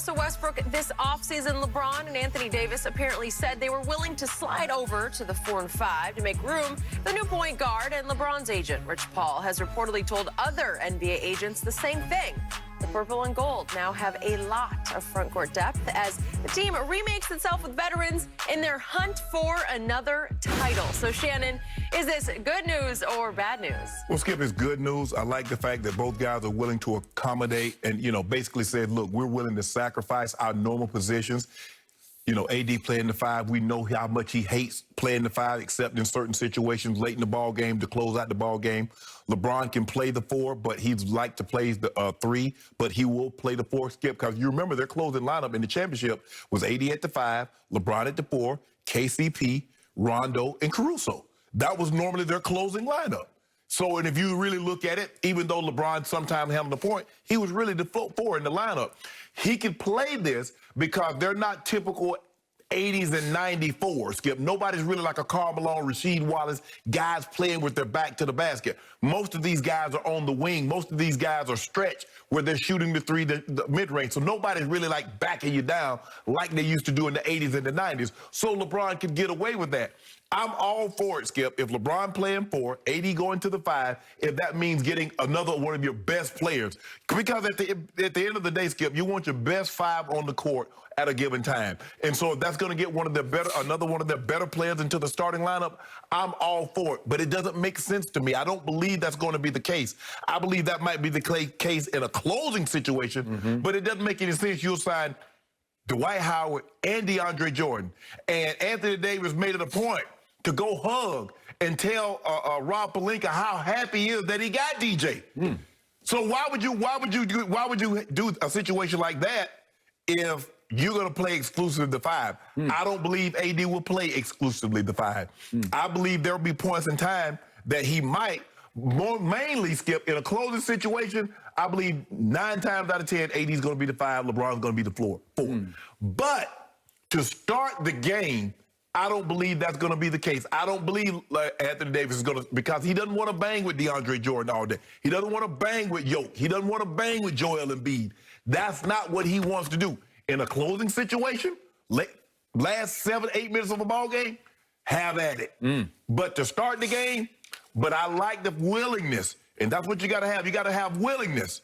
Russell Westbrook this offseason. LeBron and Anthony Davis apparently said they were willing to slide over to the 4 and 5 to make room for the new point guard, and LeBron's agent, Rich Paul, has reportedly told other NBA agents the same thing. The purple and gold now have a lot of front court depth as the team remakes itself with veterans in their hunt for another title. So, Shannon, is this good news or bad news? Well, Skip, it's good news. I like the fact that both guys are willing to accommodate and, basically said, look, we're willing to sacrifice our normal positions. AD playing the 5, we know how much he hates playing the 5, except in certain situations late in the ball game to close out the ball game. LeBron can play the 4, but he'd like to play the 3, but he will play the 4, Skip, because you remember their closing lineup in the championship was AD at the 5, LeBron at the 4, KCP, Rondo, and Caruso. That was normally their closing lineup. So, and if you really look at it, even though LeBron sometimes held the point, he was really the 4 in the lineup. He could play this because they're not typical 80s and 94, Skip. Nobody's really like a Karl Malone, Rasheed Wallace, guys playing with their back to the basket. Most of these guys are on the wing. Most of these guys are stretched where they're shooting the 3, the mid-range. So nobody's really like backing you down like they used to do in the 80s and the 90s. So LeBron could get away with that. I'm all for it, Skip. If LeBron playing 4, AD going to the 5, if that means getting another one of your best players. Because at the end of the day, Skip, you want your best 5 on the court at a given time. And so if that's going to get another one of their better players into the starting lineup, I'm all for it. But it doesn't make sense to me. I don't believe that's going to be the case. I believe that might be the case in a closing situation, but it doesn't make any sense. You'll sign Dwight Howard and DeAndre Jordan. And Anthony Davis made it a point to go hug and tell Rob Pelinka how happy he is that he got DJ. So why would you do a situation like that if you're going to play exclusively the 5? I don't believe AD will play exclusively the 5. I believe there'll be points in time that he might, mainly, Skip, in a closing situation. I believe 9 times out of 10, AD's going to be the 5, LeBron's going to be the 4. But to start the game, I don't believe that's going to be the case. I don't believe Anthony Davis is going to, because he doesn't want to bang with DeAndre Jordan all day. He doesn't want to bang with Yoke. He doesn't want to bang with Joel Embiid. That's not what he wants to do. In a closing situation, last 7, 8 minutes of a ball game, have at it. But to start the game, but I like the willingness, and that's what you got to have. You got to have willingness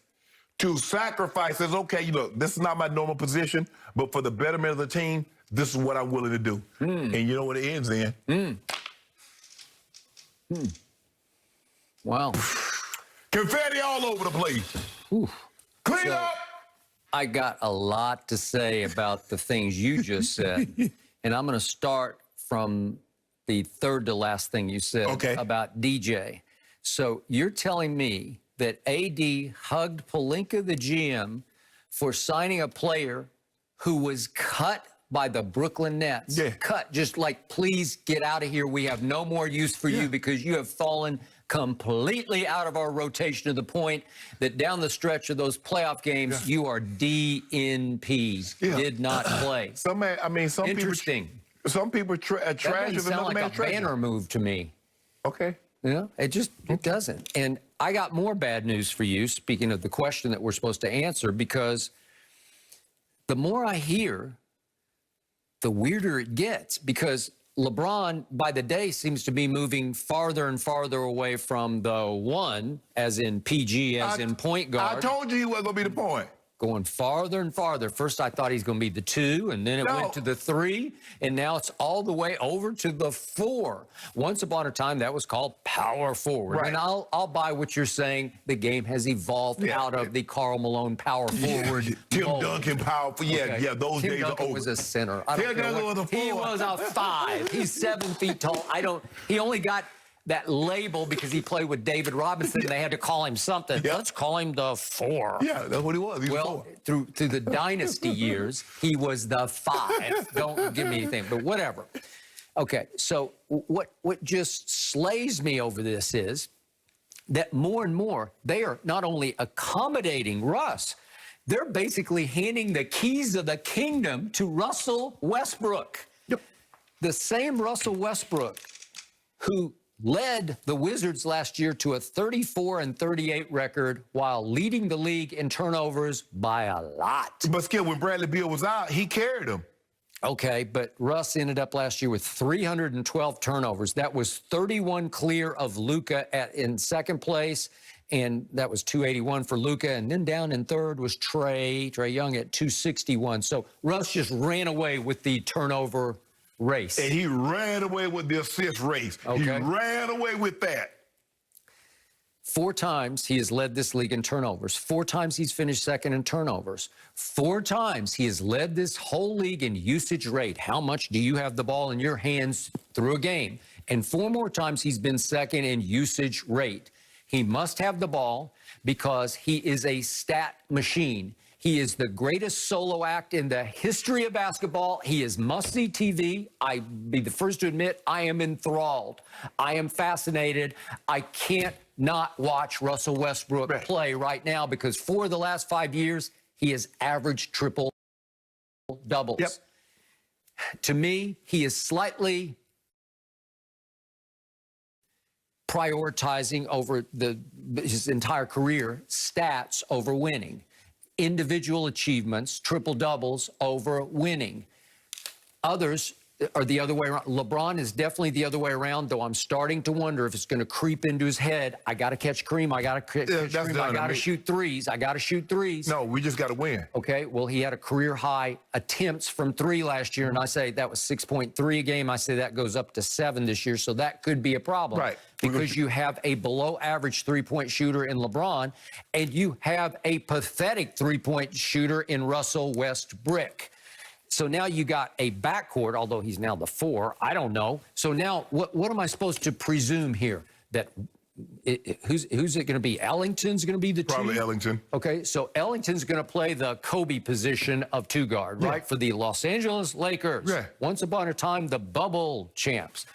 to sacrifice. As okay, look, this is not my normal position, but for the betterment of the team, this is what I'm willing to do. And you know what it ends in? Wow. Confetti all over the place. Clean up. I got a lot to say about the things you just said. And I'm going to start from the third to last thing you said about DJ. So you're telling me that AD hugged Pelinka, the GM, for signing a player who was cut by the Brooklyn Nets. Cut, just like, please get out of here. We have no more use for you because you have fallen completely out of our rotation to the point that down the stretch of those playoff games, you are DNP. Did not play. Some Interesting. Some people trash if another man trash. Banner move to me. Okay. It doesn't. And I got more bad news for you, speaking of the question that we're supposed to answer, because the more I hear, the weirder it gets, because LeBron, by the day, seems to be moving farther and farther away from the 1, as in PG, as in point guard. I told you he wasn't going to be the point. Going farther and farther. First, I thought he's going to be the 2, and then it went to the 3, and now it's all the way over to the 4. Once upon a time, that was called power forward. And I'll buy what you're saying. The game has evolved out of the Karl Malone power forward. Tim Duncan power. Those Tim days Duncan are over. Was a center. Tim Duncan was a 4. He was a 5. He's 7 feet tall. He only got that label because he played with David Robinson. They had to call him something. Let's call him the 4. Yeah, that's what he was. He was 4. Through the dynasty years, he was the 5. Don't give me anything, but whatever. Okay, so what just slays me over this is that more and more they are not only accommodating Russ, they're basically handing the keys of the kingdom to Russell Westbrook. The same Russell Westbrook who led the Wizards last year to a 34-38 record while leading the league in turnovers by a lot. But Skip, when Bradley Beal was out, he carried them. Okay, but Russ ended up last year with 312 turnovers. That was 31 clear of Luka in second place, and that was 281 for Luka. And then down in third was Trae Young at 261. So Russ just ran away with the turnover race. And he ran away with the assist race. Okay. He ran away with that. 4 times he has led this league in turnovers. 4 times he's finished second in turnovers. 4 times he has led this whole league in usage rate. How much do you have the ball in your hands through a game? And 4 more times he's been second in usage rate. He must have the ball because he is a stat machine. He is the greatest solo act in the history of basketball. He is must-see TV. I'd be the first to admit I am enthralled. I am fascinated. I can't not watch Russell Westbrook play right now because for the last 5 years, he has averaged triple doubles. Yep. To me, he is slightly prioritizing over his entire career stats over winning. Individual achievements, triple doubles over winning. Others are the other way around. LeBron is definitely the other way around, though I'm starting to wonder if it's going to creep into his head. I got to catch Kareem. I got to catch Kareem. I got to shoot threes. I got to shoot threes. No, we just got to win. Okay, well, he had a career high attempts from 3 last year, and I say that was 6.3 a game. I say that goes up to 7 this year, so that could be a problem. Right. Because you have a below-average three-point shooter in LeBron, and you have a pathetic three-point shooter in Russell Westbrook. So now you got a backcourt, although he's now the 4. I don't know. So now what am I supposed to presume here? That who's it going to be? Ellington's going to be the 2? Probably Ellington. Okay, so Ellington's going to play the Kobe position of 2 guard, right? For the Los Angeles Lakers. Yeah. Once upon a time, the bubble champs.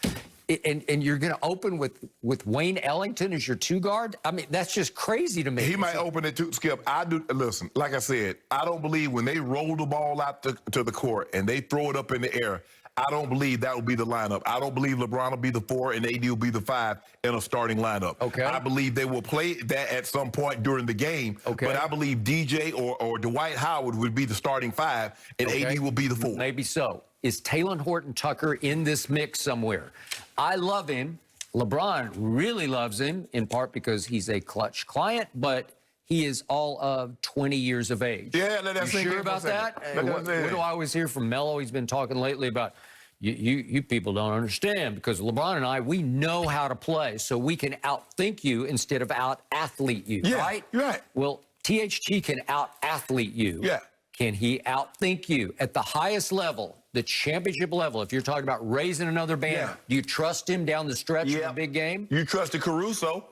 And you're going to open with Wayne Ellington as your 2 guard? I mean, that's just crazy to me. He might open it too, Skip. Listen, like I said, I don't believe when they roll the ball out to the court and they throw it up in the air, I don't believe that will be the lineup. I don't believe LeBron will be the 4 and AD will be the 5 in a starting lineup. Okay. I believe they will play that at some point during the game. Okay. But I believe DJ or Dwight Howard would be the starting 5 and AD will be the 4. Maybe so. Is Talen Horton-Tucker in this mix somewhere? I love him. LeBron really loves him, in part because he's a clutch client, but he is all of 20 years of age. Yeah, that's you sure about that? What do I always hear from Melo? He's been talking lately about, you people don't understand, because LeBron and I, we know how to play, so we can outthink you instead of out-athlete you, right? Right. Well, THT can out-athlete you. Yeah. Can he outthink you at the highest level, the championship level? If you're talking about raising another banner, do you trust him down the stretch in a big game? You trusted Caruso.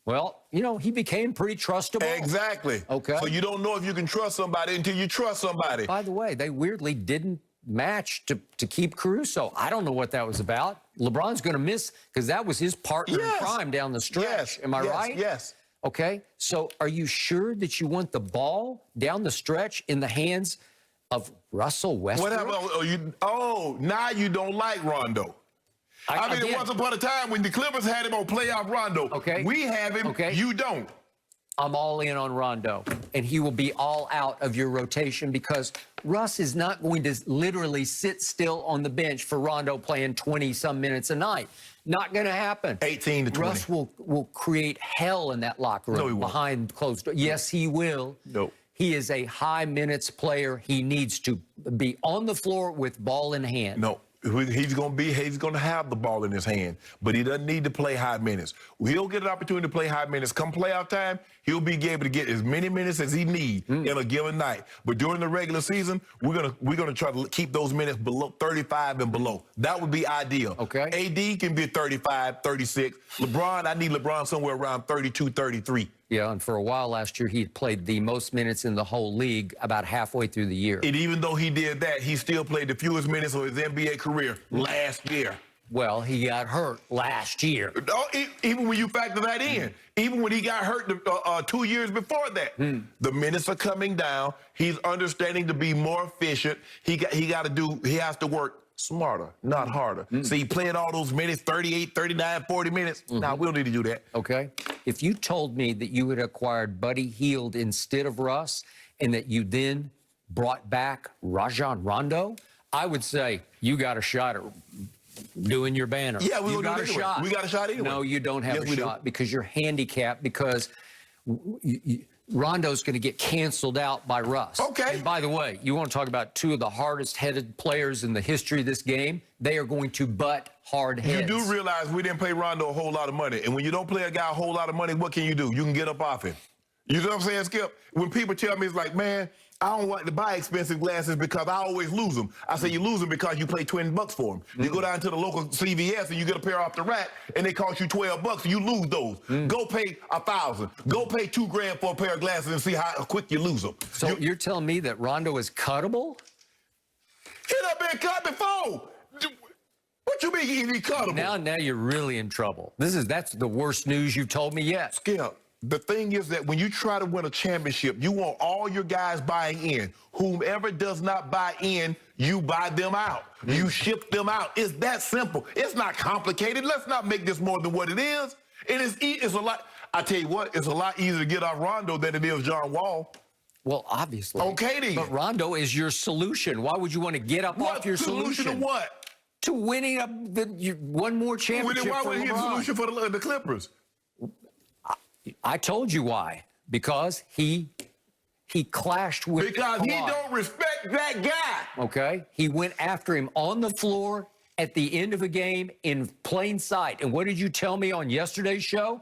Well, you know, he became pretty trustable. Exactly. Okay. So you don't know if you can trust somebody until you trust somebody. By the way, they weirdly didn't match to keep Caruso. I don't know what that was about. LeBron's going to miss, because that was his partner in crime down the stretch. Yes. Am I right? Yes. Okay, so are you sure that you want the ball down the stretch in the hands of Russell Westbrook? What happened? Now you don't like Rondo. I mean, again, once upon a time when the Clippers had him on playoff Rondo. Okay. We have him. Okay. You don't. I'm all in on Rondo, and he will be all out of your rotation because Russ is not going to literally sit still on the bench for Rondo playing 20-some minutes a night. Not going to happen. 18 to 20. Russ will create hell in that locker room. No, he won't. Behind closed doors. Yes, he will. No. He is a high minutes player. He needs to be on the floor with ball in hand. No. He's going to have the ball in his hand, but he doesn't need to play high minutes. He'll get an opportunity to play high minutes. Come playoff time, he'll be able to get as many minutes as he needs in a given night. But during the regular season, we're gonna try to keep those minutes below 35 and below. That would be ideal. Okay. AD can be 35, 36. LeBron, I need LeBron somewhere around 32, 33. Yeah, and for a while last year, he had played the most minutes in the whole league about halfway through the year. And even though he did that, he still played the fewest minutes of his NBA career last year. Well, he got hurt last year. Even when you factor that in, even when he got hurt 2 years before that, the minutes are coming down. He's understanding to be more efficient. He has to work smarter, not harder. See, playing all those minutes, 38, 39, 40 minutes. Nah, we don't need to do that. Okay. If you told me that you had acquired Buddy Hield instead of Russ and that you then brought back Rajon Rondo, I would say you got a shot at doing your banner. Yeah, we got a shot. We got a shot anyway. No, you don't have a shot because you're handicapped because Rondo's going to get canceled out by Russ. Okay. And by the way, you want to talk about two of the hardest-headed players in the history of this game? They are going to butt hard heads. You do realize we didn't pay Rondo a whole lot of money. And when you don't play a guy a whole lot of money, what can you do? You can get up off him. You know what I'm saying, Skip? When people tell me, it's like, man, I don't want to buy expensive glasses because I always lose them. I say you lose them because you pay $20 for them. You go down to the local CVS and you get a pair off the rack and they cost you $12 and you lose those. Go pay $1,000. Go pay $2,000 for a pair of glasses and see how quick you lose them. So you're telling me that Rondo is cuttable? He done been cut before. What you mean he cuttable? Now you're really in trouble. That's the worst news you've told me yet. Skip. The thing is that when you try to win a championship, you want all your guys buying in. Whomever does not buy in, you buy them out. You ship them out. It's that simple. It's not complicated. Let's not make this more than what it is. It's a lot. I tell you what, it's a lot easier to get off Rondo than it is John Wall. Well, obviously. Okay, then. But Rondo is your solution. Why would you want to get up off your solution? Solution to what? To winning one more championship. Why would he have a solution for the Clippers? I told you why. Because he clashed with Because he don't respect that guy. Okay? He went after him on the floor at the end of a game in plain sight. And what did you tell me on yesterday's show?